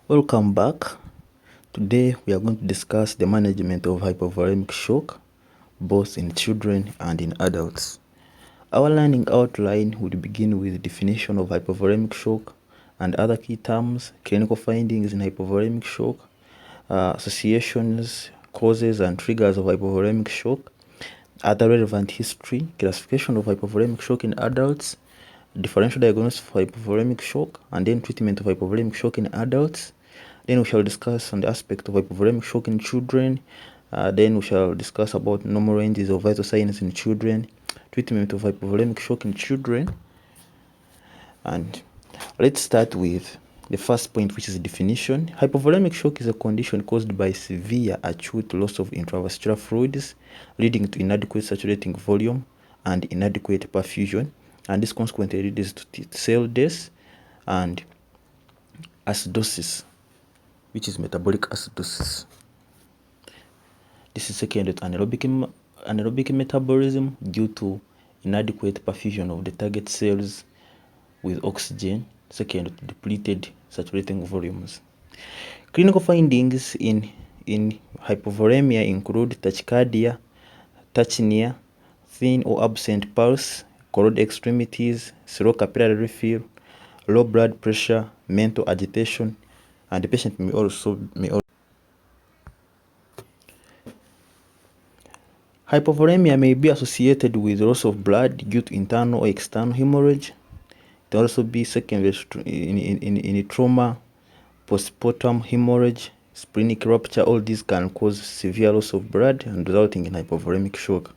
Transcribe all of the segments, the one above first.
Welcome back. Today we are going to discuss the management of hypovolemic shock, both in children and in adults. Our learning outline will begin with the definition of hypovolemic shock and other key terms, clinical findings in hypovolemic shock, associations, causes and triggers of hypovolemic shock, other relevant history, classification of hypovolemic shock in adults, differential diagnosis of hypovolemic shock, and then treatment of hypovolemic shock in adults. Then we shall discuss on the aspect of hypovolemic shock in children. Then we shall discuss about normal ranges of vital signs in children, treatment of hypovolemic shock in children. And let's start with the first point, which is the definition. Hypovolemic shock is a condition caused by severe acute loss of intravascular fluids, leading to inadequate saturating volume and inadequate perfusion, and this consequently leads to cell death and acidosis, which is metabolic acidosis. This is secondary to anaerobic metabolism due to inadequate perfusion of the target cells with oxygen, secondary to depleted saturating volumes. Clinical findings in hypovolemia include tachycardia, tachypnea, thin or absent pulse, cold extremities, slow capillary refill, low blood pressure, mental agitation, and the patient may also hypovolemia may be associated with loss of blood due to internal or external hemorrhage. It can also be secondary in trauma, postpartum hemorrhage, splenic rupture. All these can cause severe loss of blood and resulting in hypovolemic shock.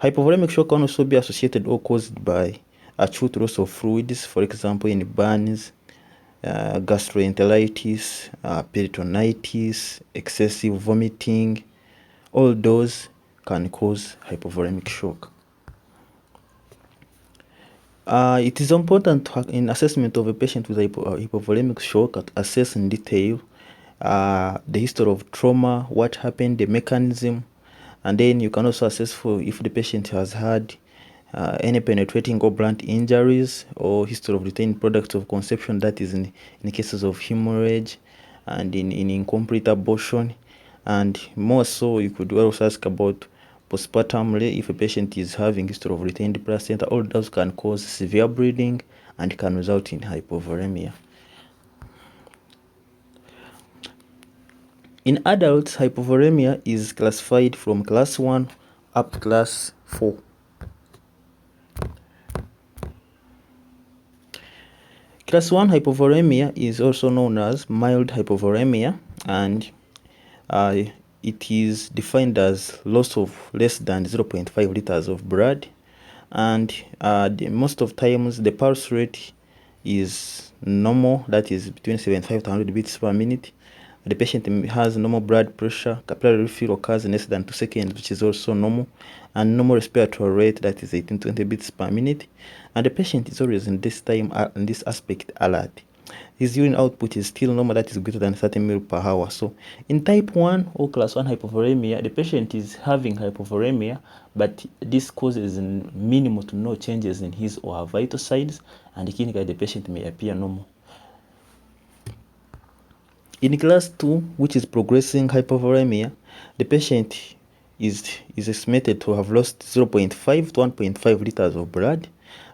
Hypovolemic shock can also be associated or caused by acute loss of fluids, for example in burns, gastroenteritis, peritonitis, excessive vomiting. All those can cause hypovolemic shock. It is important in assessment of a patient with hypovolemic shock to assess in detail the history of trauma, what happened, the mechanism, and then you can also assess for if the patient has had any penetrating or blunt injuries or history of retained products of conception, that is in cases of hemorrhage and in incomplete abortion. And more so, you could also ask about postpartum if a patient is having history of retained placenta. All those can cause severe bleeding and can result in hypovolemia. In adults, hypovolemia is classified from class 1 up to class 4. Class 1 hypovolemia is also known as mild hypovolemia, and it is defined as loss of less than 0.5 liters of blood, and most of times the pulse rate is normal, that is between 75 to 100 beats per minute. The patient has normal blood pressure, capillary refill occurs in less than 2 seconds, which is also normal, and normal respiratory rate, that is 18 to 20 beats per minute. And the patient is always in this aspect alert. His urine output is still normal, that is greater than 30 ml per hour. So in type 1 or class 1 hypovolemia, the patient is having hypovolemia, but this causes minimal to no changes in his or her vital signs, and clinically the patient may appear normal. In class 2, which is progressing hypovolemia, the patient is estimated to have lost 0.5 to 1.5 liters of blood,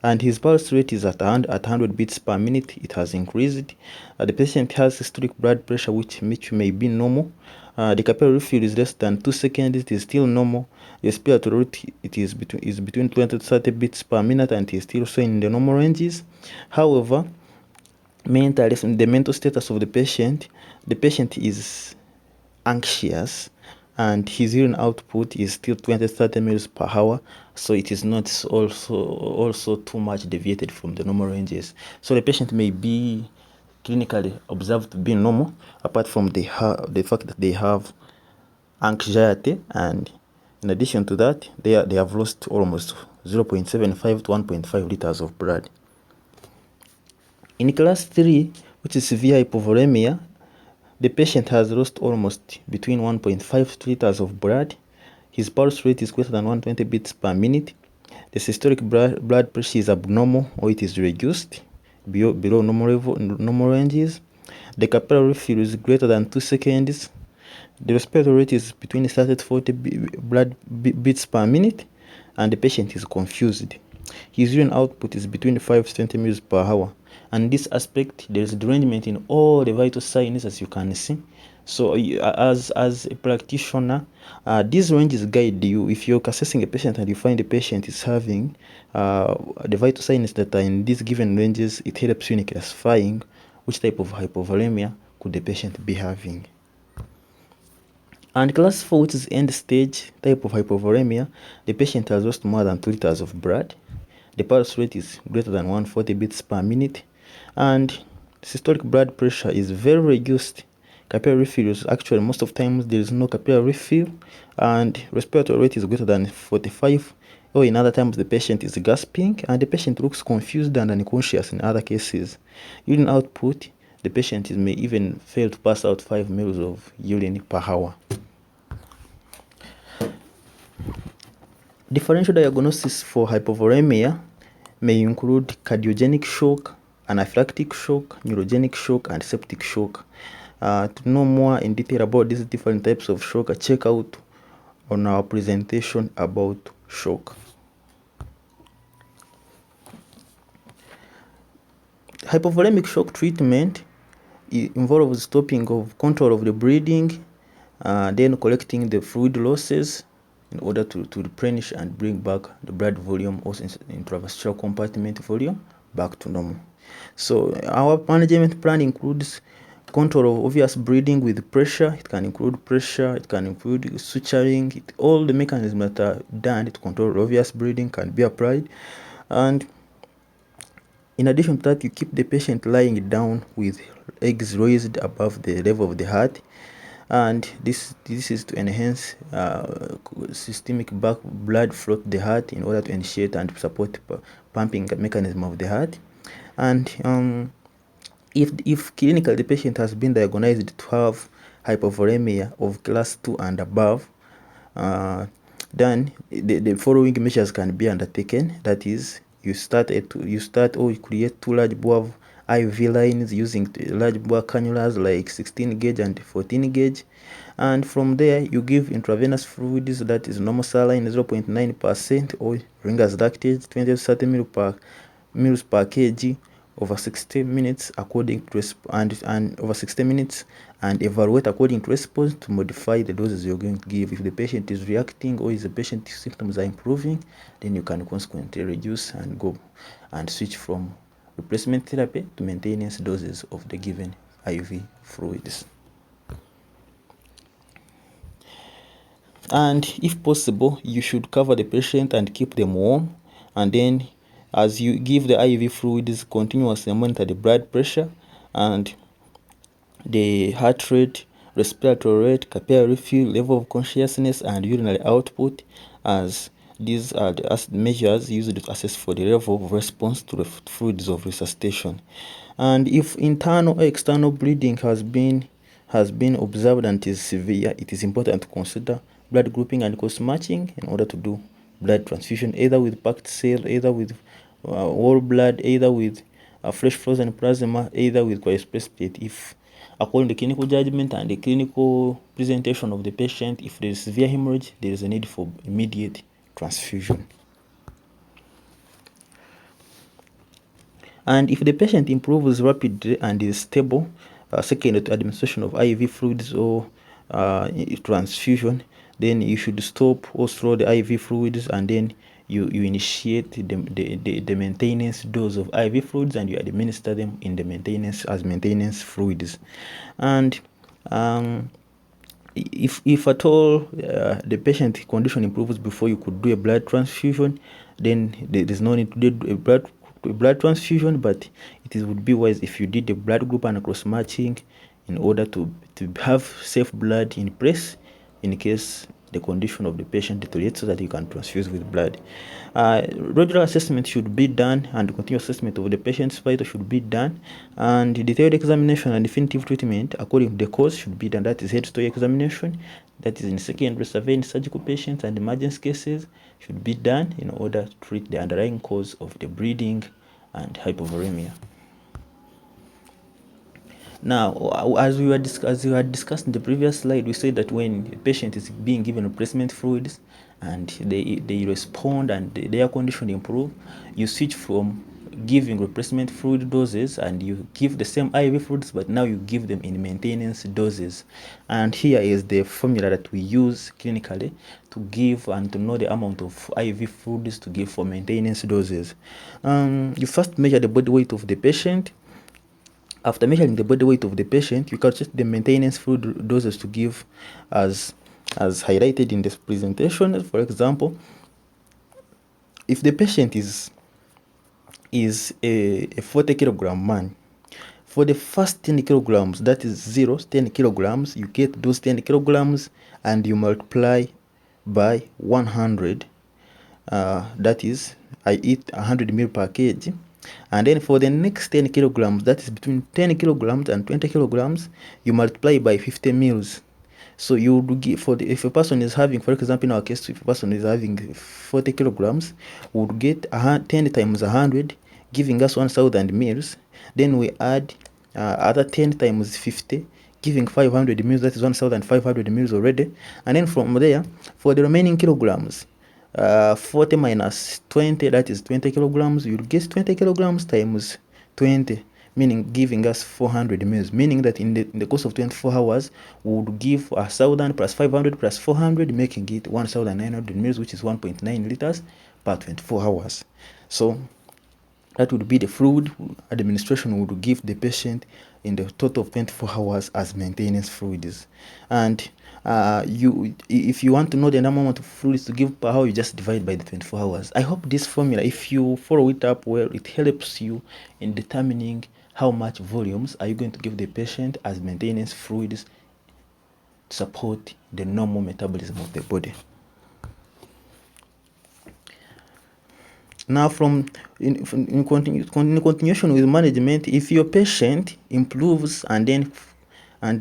and his pulse rate is at 100 beats per minute. It has increased. The patient has systolic blood pressure, which may be normal. The capillary refill is less than 2 seconds. It is still normal. The respiratory rate is between 20 to 30 beats per minute, and it is still so in the normal ranges. However, the mental status of the patient is anxious, and his urine output is still 20 to 30 ml per hour, so it is not also too much deviated from the normal ranges. So the patient may be clinically observed to be normal, apart from the fact that they have anxiety, and in addition to that, they have lost almost 0.75 to 1.5 liters of blood. In class 3, which is severe hypovolemia, the patient has lost almost between 1.5 liters of blood. His pulse rate is greater than 120 beats per minute. The systolic blood pressure is abnormal or it is reduced below normal ranges. The capillary refill is greater than 2 seconds. The respiratory rate is between 30 to 40 blood beats per minute, and the patient is confused. His urine output is between 5 to 20 ml per hour. And this aspect, there is derangement in all the vital signs, as you can see. So as a practitioner, these ranges guide you. If you're assessing a patient and you find the patient is having the vital signs that are in these given ranges, it helps you in classifying which type of hypovolemia could the patient be having. And class 4, which is end stage type of hypovolemia, the patient has lost more than 2 liters of blood. The pulse rate is greater than 140 beats per minute, and systolic blood pressure is very reduced. Capillary refill is actually, most of the times there is no capillary refill, and respiratory rate is greater than 45, or in other times the patient is gasping and the patient looks confused and unconscious in other cases. Urine output, the patient may even fail to pass out 5 ml of urine per hour. Differential diagnosis for hypovolemia may include cardiogenic shock, anaphylactic shock, neurogenic shock, and septic shock. To know more in detail about these different types of shock, check out on our presentation about shock. Hypovolemic shock treatment involves stopping of control of the breathing, then collecting the fluid losses in order to replenish and bring back the blood volume, also intravascular compartment volume, back to normal. So our management plan includes control of obvious breathing with pressure. It can include pressure, it can include suturing. All the mechanisms that are done to control obvious breathing can be applied. And in addition to that, you keep the patient lying down with legs raised above the level of the heart, and this is to enhance systemic blood flow to the heart in order to initiate and support pumping mechanism of the heart. And if clinically the patient has been diagnosed to have hypovolemia of class 2 and above, then the following measures can be undertaken. That is, you start or you create 2 large bore IV lines using large bore cannulas like 16 gauge and 14 gauge, and from there you give intravenous fluids, that is normal saline 0.9% or Ringer's lactate 20 to 30 ml per kg over 60 minutes according to and over 60 minutes, and evaluate according to response to modify the doses you're going to give. If the patient is reacting or if the patient's symptoms are improving, then you can consequently reduce and go and switch from replacement therapy to maintenance doses of the given IV fluids. And if possible, you should cover the patient and keep them warm, and then as you give the IV fluids, continuously monitor the blood pressure and the heart rate, respiratory rate, capillary refill, level of consciousness, and urinary output, as these are the measures used to assess for the level of response to the fluids of resuscitation. And if internal or external bleeding has been observed and is severe, it is important to consider blood grouping and cross matching in order to do blood transfusion, either with packed cell, either with whole blood, either with fresh frozen plasma, either with cryoprecipitate. If according to clinical judgment and the clinical presentation of the patient, if there is severe hemorrhage, there is a need for immediate transfusion. And if the patient improves rapidly and is stable, second to administration of IV fluids or transfusion, then you should stop or slow the IV fluids, and then you initiate the maintenance dose of IV fluids, and you administer them in the maintenance fluids. And if at all the patient condition improves before you could do a blood transfusion, then there is no need to do a blood transfusion, but would be wise if you did the blood group and cross matching in order to have safe blood in place in case the condition of the patient deteriorates, so that you can transfuse with blood. Regular assessment should be done, and continuous assessment of the patient's vital should be done, and detailed examination and definitive treatment according to the cause should be done. That is head story examination, that is in secondary surveillance surgical patients and emergency cases, should be done in order to treat the underlying cause of the bleeding and hypovolemia. Now, as we had discussed in the previous slide, we said that when a patient is being given replacement fluids and they respond and their condition improve, you switch from giving replacement fluid doses and you give the same IV fluids, but now you give them in maintenance doses. And here is the formula that we use clinically to give and to know the amount of IV fluids to give for maintenance doses. You first measure the body weight of the patient. After measuring the body weight of the patient, you calculate the maintenance fluid doses to give as highlighted in this presentation. For example, if the patient is a 40 kilogram man, for the first 10 kilograms, that is 10 kilograms, you get those 10 kilograms and you multiply by 100. That is, I eat 100 ml per kg. And then for the next 10 kilograms, that is between 10 kilograms and 20 kilograms, you multiply by 50 mils. So you would give if a person is having, for example, in our case, if a person is having 40 kilograms, we would get 10 times 100, giving us 1,000 mils. Then we add other 10 times 50, giving 500 mils. That is 1,500 mils already. And then from there, for the remaining kilograms, 40 minus 20, that is 20 kilograms. You'll get 20 kilograms times 20, meaning giving us 400 mils, meaning that in the course of 24 hours, we would give 1,000 plus 500 plus 400, making it 1,900 mils, which is 1.9 liters per 24 hours. So that would be the fluid administration would give the patient in the total of 24 hours as maintenance fluids. And if you want to know the amount of fluids to give per hour, you just divide by the 24 hours. I hope this formula, if you follow it up well, it helps you in determining how much volumes are you going to give the patient as maintenance fluids to support the normal metabolism of the body. Now, in continuation with management, if your patient improves and then but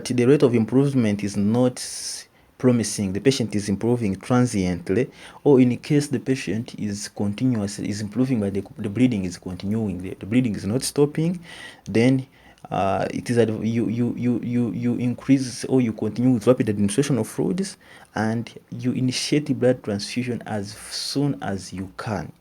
the rate of improvement is not promising, the patient is improving transiently, or in case the patient is improving but the bleeding is continuing, the bleeding is not stopping, then it is that you increase or you continue with rapid administration of fluids and you initiate blood transfusion as soon as you can.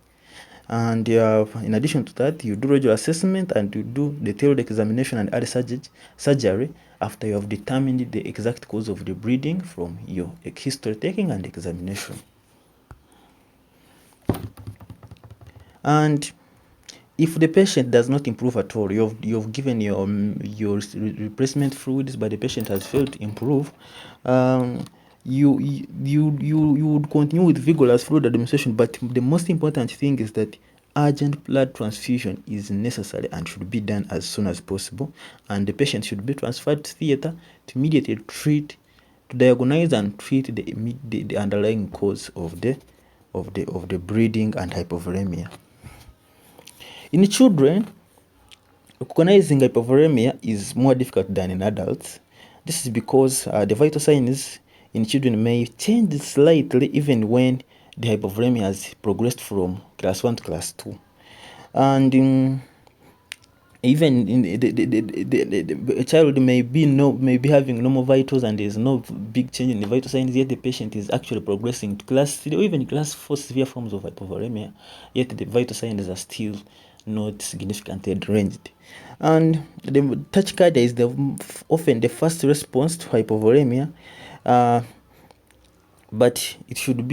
And in addition to that, you do regular assessment and you do detailed examination and early surgery after you have determined the exact cause of the bleeding from your history taking and examination. And if the patient does not improve at all, you've given your replacement fluids, but the patient has failed to improve, you would continue with vigorous fluid administration. But the most important thing is that urgent blood transfusion is necessary and should be done as soon as possible, and the patient should be transferred to theater to immediately diagnose and treat the underlying cause of the bleeding and hypovolemia. In children, recognizing hypovolemia is more difficult than in adults. This is because the vital signs in children may change slightly even when the hypovolemia has progressed from class 1 to class 2. And even in a child may be having normal vitals and there's no big change in the vital signs, yet the patient is actually progressing to class 3 or even class 4 severe forms of hypovolemia, yet the vital signs are still not significantly deranged. And the tachycardia is often the first response to hypovolemia, but you should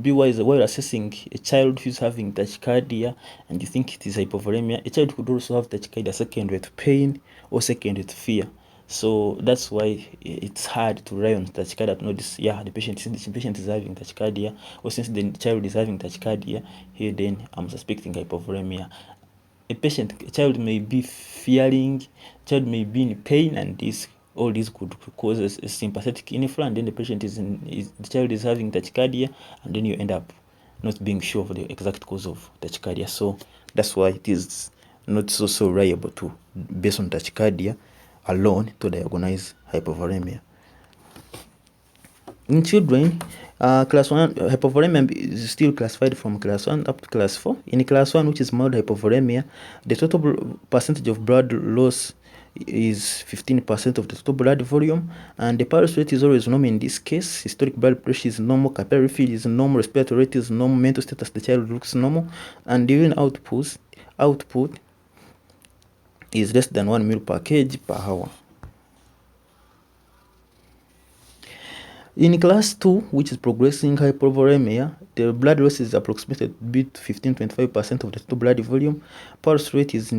be wise while assessing a child who's having tachycardia and you think it is hypovolemia. A child could also have tachycardia secondary to pain or secondary to fear. So that's why it's hard to rely on tachycardia to know this. Yeah, the patient is having tachycardia, or since the child is having tachycardia, here then I'm suspecting hypovolemia. A child may be fearing, child may be in pain, and all these could cause a sympathetic inflow, and then the child is having tachycardia, and then you end up not being sure of the exact cause of tachycardia. So that's why it is not so reliable to based on tachycardia alone to diagnose hypovolemia. In children, class 1 hypovolemia is still classified from class 1 up to class 4. In class 1, which is mild hypovolemia, the total percentage of blood loss is 15% of the total blood volume, and the pulse rate is always normal in this case. Systolic blood pressure is normal, capillary fill is normal, respiratory rate is normal, mental status the child looks normal, and the urine output is less than 1 ml per kg per hour. In class 2, which is progressing hypovolemia, the blood loss is approximated to be 15-25% of the total blood volume. Pulse rate is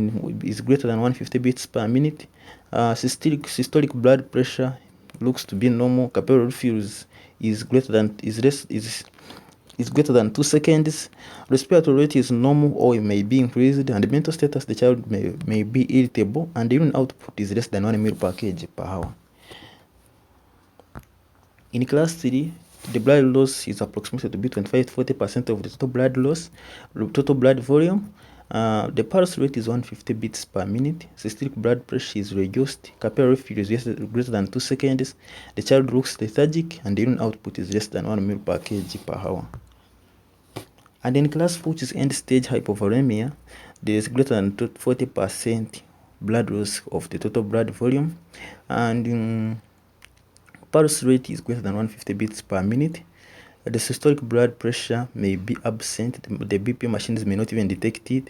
greater than 150 beats per minute. Systolic blood pressure looks to be normal. Capillary fill is greater than 2 seconds. Respiratory rate is normal or it may be increased, and the mental status the child may be irritable, and the urine output is less than 1 ml per kg per hour. In class 3, the blood loss is approximated to be 25-40% of the total blood loss, total blood volume. The pulse rate is 150 beats per minute. Systolic blood pressure is reduced. Capillary fill is greater than 2 seconds. The child looks lethargic, and the urine output is less than 1 ml per kg per hour. And in class 4, which is end-stage hypovolemia, there is greater than 40% blood loss of the total blood volume, and pulse rate is greater than 150 beats per minute. The systolic blood pressure may be absent. The BP machines may not even detect it.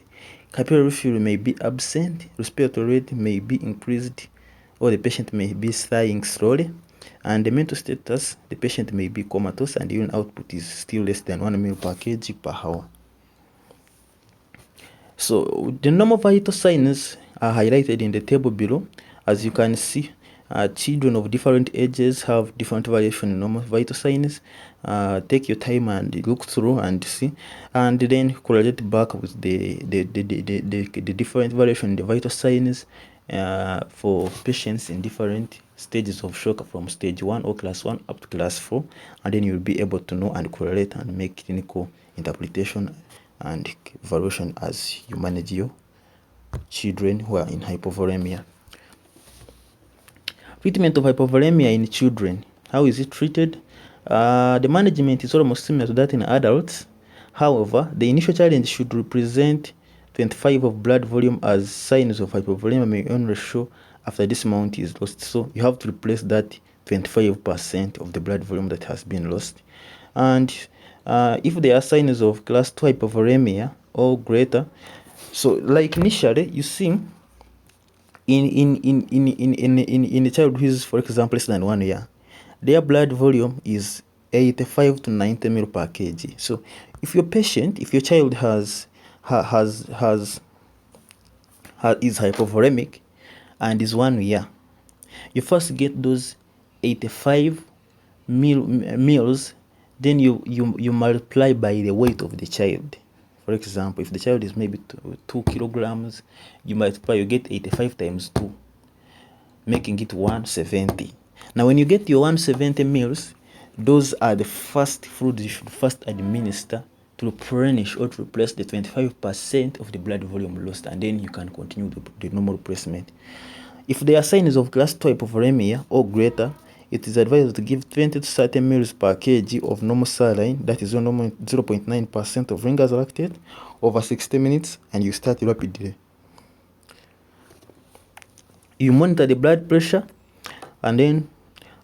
Capillary fill may be absent. Respiratory rate may be increased, or the patient may be sighing slowly. And the mental status, the patient may be comatose, and the urine output is still less than 1 ml per kg per hour. So the normal vital signs are highlighted in the table below. As you can see, children of different ages have different variation in normal vital signs. Take your time and look through and see, and then correlate back with the different variation in the vital signs for patients in different stages of shock, from stage 1 or class 1 up to class 4, and then you'll be able to know and correlate and make clinical interpretation and evaluation as you manage your children who are in hypovolemia. Treatment of hypovolemia in children. How is it treated? The management is almost similar to that in adults. However, the initial challenge should represent 25 of blood volume, as signs of hypovolemia may only show after this amount is lost. So you have to replace that 25% of the blood volume that has been lost. And if there are signs of class 2 hypovolemia or greater, so like initially you see in a child who is, for example, less than 1 year, their blood volume is 85 to 90 ml per kg. So if your child is hypovolemic and is 1 year, you first get those 85 mils, then you multiply by the weight of the child. For example, if the child is maybe 2 kilograms, you get 85 times 2, making it 170. Now when you get your 170 mils, those are the first fluids you should first administer to replenish or to replace the 25% of the blood volume lost, and then you can continue the normal replacement. If there are signs of class 2 hypovolemia or greater, it is advised to give 20 to 30 ml per kg of normal saline, that is 0.9% of Ringer's lactate, over 60 minutes, and you start rapidly. You monitor the blood pressure, and then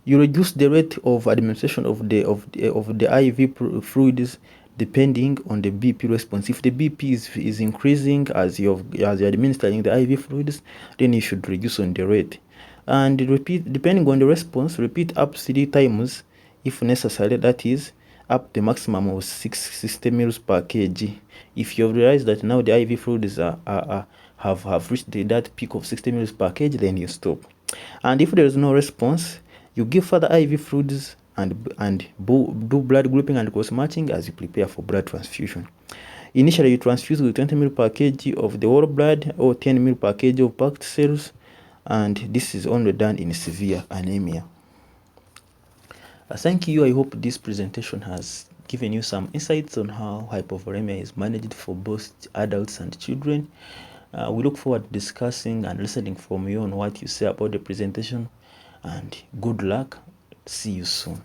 you reduce the rate of administration of the IV fluids depending on the BP response. If the BP is increasing as you're administering the IV fluids, then you should reduce on the rate. And repeat, depending on the response, repeat up 3 times if necessary, that is up the maximum of 60 ml per kg. If you realize that now the IV fluids have reached that peak of 60 ml per kg, then you stop. And if there is no response, you give further IV fluids and do blood grouping and cross matching as you prepare for blood transfusion. Initially, you transfuse with 20 ml per kg of the whole blood or 10 ml per kg of packed cells, and this is only done in severe anemia. Thank you. I hope this presentation has given you some insights on how hypovolemia is managed for both adults and children. We look forward to discussing and listening from you on what you say about the presentation, and good luck. See you soon.